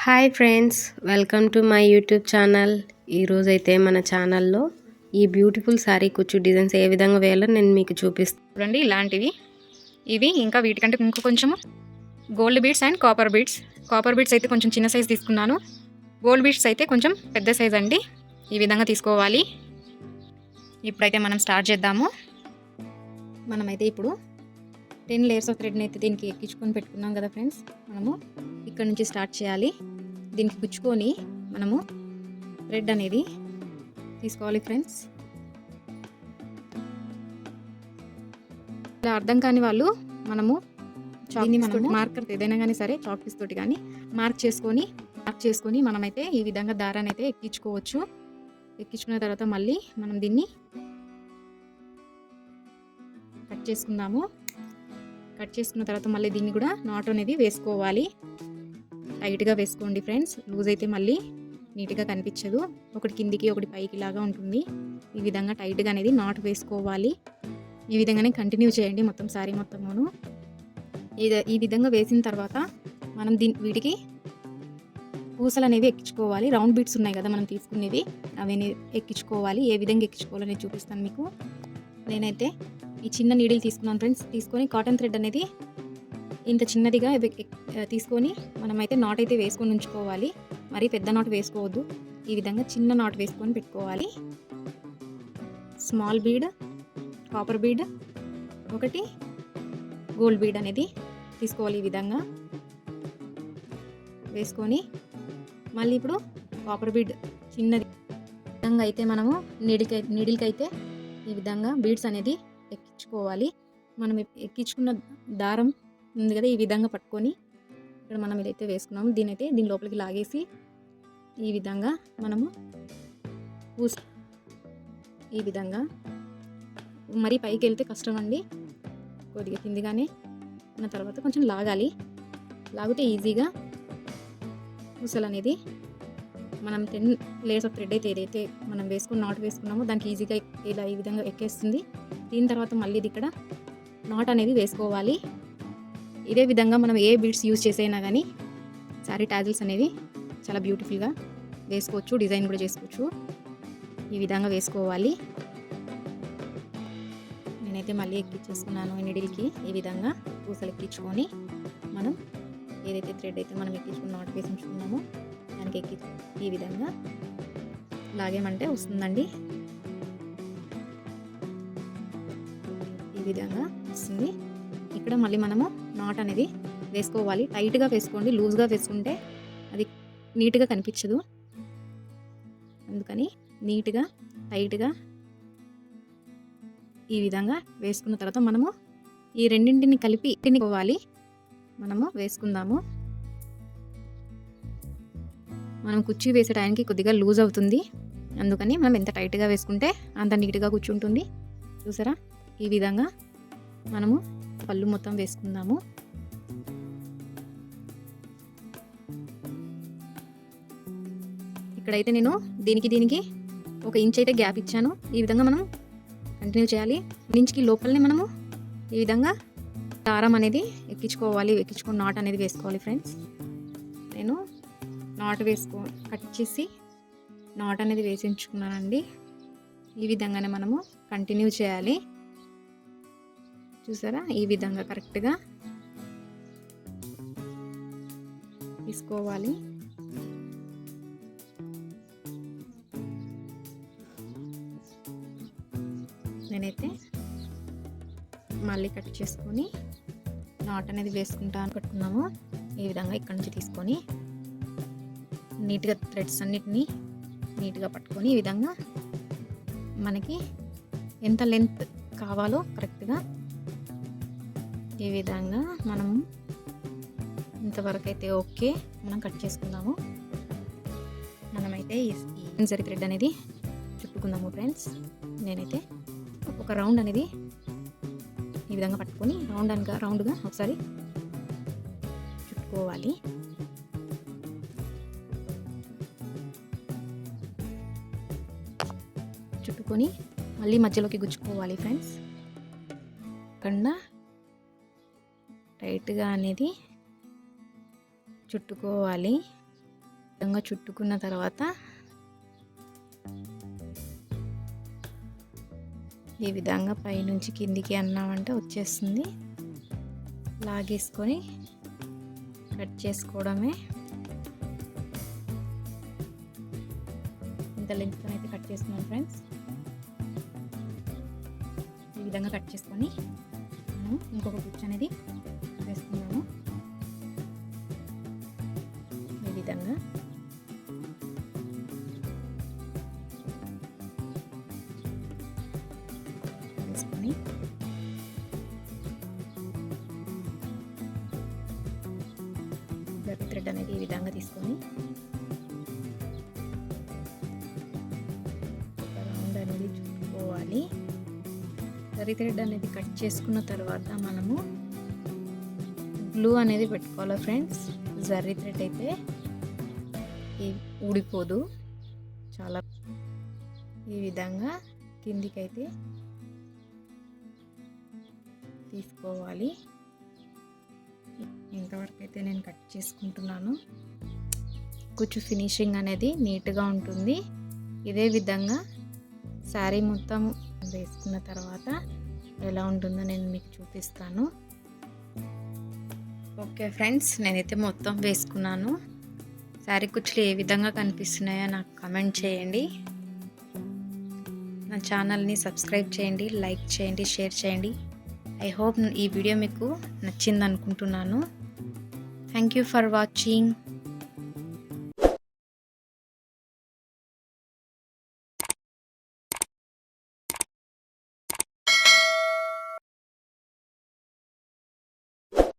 Hi friends, welcome to my YouTube channel. ఈరోజైతే మన ఛానల్లో ఈ బ్యూటిఫుల్ శారీ కుచ్చు డిజైన్స్ ఏ విధంగా వేయాలో నేను మీకు చూపిస్తాను. చూడండి ఇలాంటివి. ఇవి ఇంకా వీటికంటే ఇంకో కొంచెము gold beads and copper beads అయితే కొంచెం చిన్న సైజ్ తీసుకున్నాను. గోల్డ్ బీడ్స్ అయితే కొంచెం పెద్ద సైజ్ అండి. ఈ విధంగా తీసుకోవాలి. ఇప్పుడైతే మనం స్టార్ట్ చేద్దాము. మనమైతే ఇప్పుడు 10 లేయర్స్ ఆఫ్ థ్రెడ్ని అయితే దీనికి ఎక్కించుకొని పెట్టుకున్నాం కదా ఫ్రెండ్స్. మనము ఇక్కడ నుంచి స్టార్ట్ చేయాలి. దీనికి గుచ్చుకొని మనము థ్రెడ్ అనేది తీసుకోవాలి ఫ్రెండ్స్. ఇలా అర్థం కాని వాళ్ళు మనము మార్కర్ ఏదైనా కానీ సరే చాక్ పీస్ తోటి కానీ మార్క్ చేసుకొని మనమైతే ఈ విధంగా దారాన్ని అయితే ఎక్కించుకోవచ్చు. ఎక్కించుకున్న తర్వాత మళ్ళీ మనం దీన్ని కట్ చేసుకుందాము. కట్ చేసుకున్న తర్వాత మళ్ళీ దీన్ని కూడా నాట్ అనేది వేసుకోవాలి. టైట్గా వేసుకోండి ఫ్రెండ్స్. లూజ్ అయితే మళ్ళీ నీట్గా కనిపించదు. ఒకటి కిందికి ఒకటి పైకి లాగా ఉంటుంది. ఈ విధంగా టైట్గా అనేది నాట్ వేసుకోవాలి. ఈ విధంగానే కంటిన్యూ చేయండి మొత్తం సారీ మొత్తమును. ఈ విధంగా వేసిన తర్వాత మనం వీటికి పూసలు అనేవి ఎక్కించుకోవాలి. రౌండ్ బీడ్స్ ఉన్నాయి కదా మనం తీసుకునేవి, అవి ఎక్కించుకోవాలి. ఏ విధంగా ఎక్కించుకోవాలని చూపిస్తాను మీకు. నేనైతే ఈ చిన్న నీడిల్ తీసుకున్నాను ఫ్రెండ్స్. తీసుకొని కాటన్ థ్రెడ్ అనేది ఇంత చిన్నదిగా తీసుకొని మనమైతే నాట్ అయితే వేసుకొని ఉంచుకోవాలి. మరి పెద్ద నాట్ వేసుకోవద్దు. ఈ విధంగా చిన్న నాట్ వేసుకొని పెట్టుకోవాలి. స్మాల్ బీడ్, కాపర్ బీడ్, ఒకటి గోల్డ్ బీడ్ అనేది తీసుకోవాలి. ఈ విధంగా వేసుకొని మళ్ళీ ఇప్పుడు కాపర్ బీడ్ చిన్నది విధంగా అయితే మనము నీడిల్కి అయితే ఈ విధంగా బీడ్స్ అనేది ఎక్కించుకోవాలి. మనం ఎక్కించుకున్న దారం ఉంది కదా, ఈ విధంగా పట్టుకొని ఇక్కడ మనం ఇదైతే వేసుకున్నాము. దీని లోపలికి లాగేసి ఈ విధంగా మనము ఈ విధంగా మరి పైకి వెళ్తే కష్టం అండి. కొద్దిగా కిందిగానే ఉన్న తర్వాత కొంచెం లాగాలి. లాగితే ఈజీగా పూసలు అనేది మనం 10 లేయర్స్ ఆఫ్ థ్రెడ్ అయితే ఏదైతే మనం వేసుకుని నాట్ వేసుకున్నామో దానికి ఈజీగా ఇలా ఈ విధంగా ఎక్కేస్తుంది. దీని తర్వాత మళ్ళీ ఇది ఇక్కడ నాట్ అనేది వేసుకోవాలి. ఇదే విధంగా మనం ఏ బీడ్స్ యూజ్ చేసైనా కానీ శారీ టాజిల్స్ అనేవి చాలా బ్యూటిఫుల్గా వేసుకోవచ్చు. డిజైన్ కూడా చేసుకోవచ్చు. ఈ విధంగా వేసుకోవాలి. నేనైతే మళ్ళీ ఎక్కించేసుకున్నాను నీడిల్కి. ఈ విధంగా పూసలు ఎక్కించుకొని మనం ఏదైతే థ్రెడ్ అయితే మనం ఎక్కించుకుని నాట్ వేసి ఉంచుకున్నామో దానికి ఈ విధంగా లాగేమంటే వస్తుందండి. ఈ విధంగా వస్తుంది. ఇక్కడ మళ్ళీ మనము నాట్ అనేది వేసుకోవాలి. టైట్గా వేసుకోండి. లూజ్గా వేసుకుంటే అది నీట్గా కనిపించదు. అందుకని నీట్గా టైట్గా ఈ విధంగా వేసుకున్న తర్వాత మనము ఈ రెండింటిని కలిపి పోవాలి. మనము వేసుకుందాము. మనం కుర్చీ వేసే టైంకి కొద్దిగా లూజ్ అవుతుంది. అందుకని మనం ఎంత టైట్గా వేసుకుంటే అంత నీట్గా కూర్చుంటుంది. చూసారా? ఈ విధంగా మనము పళ్ళు మొత్తం వేసుకుందాము. ఇక్కడైతే నేను దీనికి 1 ఇంచ్ అయితే గ్యాప్ ఇచ్చాను. ఈ విధంగా మనం కంటిన్యూ చేయాలి. ఇంచుకి లోపలనే మనము ఈ విధంగా దారం అనేది ఎక్కించుకొని నాట్ అనేది వేసుకోవాలి ఫ్రెండ్స్. నేను నాట్ కట్ చేసి నాట్ అనేది వేసించుకున్నానండి. ఈ విధంగానే మనము కంటిన్యూ చేయాలి. చూసారా? ఈ విధంగా కరెక్ట్గా తీసుకోవాలి. నేనైతే మళ్ళీ కట్ చేసుకొని నాట్ అనేది వేసుకుంటాను. పెట్టుకున్నాము. ఈ విధంగా ఇక్కడ నుంచి తీసుకొని నీట్గా థ్రెడ్స్ అన్నిటినీ నీట్గా పట్టుకొని ఈ విధంగా మనకి ఎంత లెంత్ కావాలో కరెక్ట్గా ఈ విధంగా మనం ఇంతవరకు అయితే ఓకే మనం కట్ చేసుకుందాము. మనమైతే ఈ సరి థ్రెడ్ అనేది చుట్టుకుందాము ఫ్రెండ్స్. నేనైతే ఒక రౌండ్ అనేది ఈ విధంగా పట్టుకొని రౌండ్గా ఒకసారి చుట్టుకోవాలి. చుట్టుకొని మళ్ళీ మధ్యలోకి గుచ్చుకోవాలి ఫ్రెండ్స్. కన్నా టైట్గా అనేది చుట్టుకోవాలి. విధంగా చుట్టుకున్న తర్వాత ఈ విధంగా పైనుంచి కిందికి అన్నామంటే వచ్చేస్తుంది. లాగేసుకొని కట్ చేసుకోవడమే. ఇంత లెంత్ అయితే కట్ చేసుకున్నాను ఫ్రెండ్స్. ఈ విధంగా కట్ చేసుకొని మనం ఇంకొక కుచ్చు అనేది వేసుకున్నాము. ఈ విధంగా వేసుకొని జరీ థ్రెడ్ అనేది ఈ విధంగా తీసుకొని ఒక రౌండ్ అనేది చుట్టుకోవాలి. జరీ థ్రెడ్ అనేది కట్ చేసుకున్న తర్వాత మనము గ్లూ అనేది పెట్టుకోవాలి ఫ్రెండ్స్. జరీ థ్రెడ్ అయితే ఊడిపోదు. చాలా ఈ విధంగా కిందికైతే తీసుకోవాలి. ఇంతవరకు అయితే నేను కట్ చేసుకుంటున్నాను. కుచ్చు ఫినిషింగ్ అనేది నీట్గా ఉంటుంది. ఇదే విధంగా శారీ మొత్తం వేసుకున్న తర్వాత ఎలా ఉంటుందో నేను మీకు చూపిస్తాను. ఓకే ఫ్రెండ్స్, నేనైతే మొత్తం వేసుకున్నాను. శారీ కుచ్చులు ఏ విధంగా కనిపిస్తున్నాయో నాకు కామెంట్ చేయండి. నా ఛానల్ని సబ్స్క్రైబ్ చేయండి, లైక్ చేయండి, షేర్ చేయండి. ఐ హోప్ ఈ వీడియో మీకు నచ్చింది అనుకుంటున్నాను. Thank you for watching.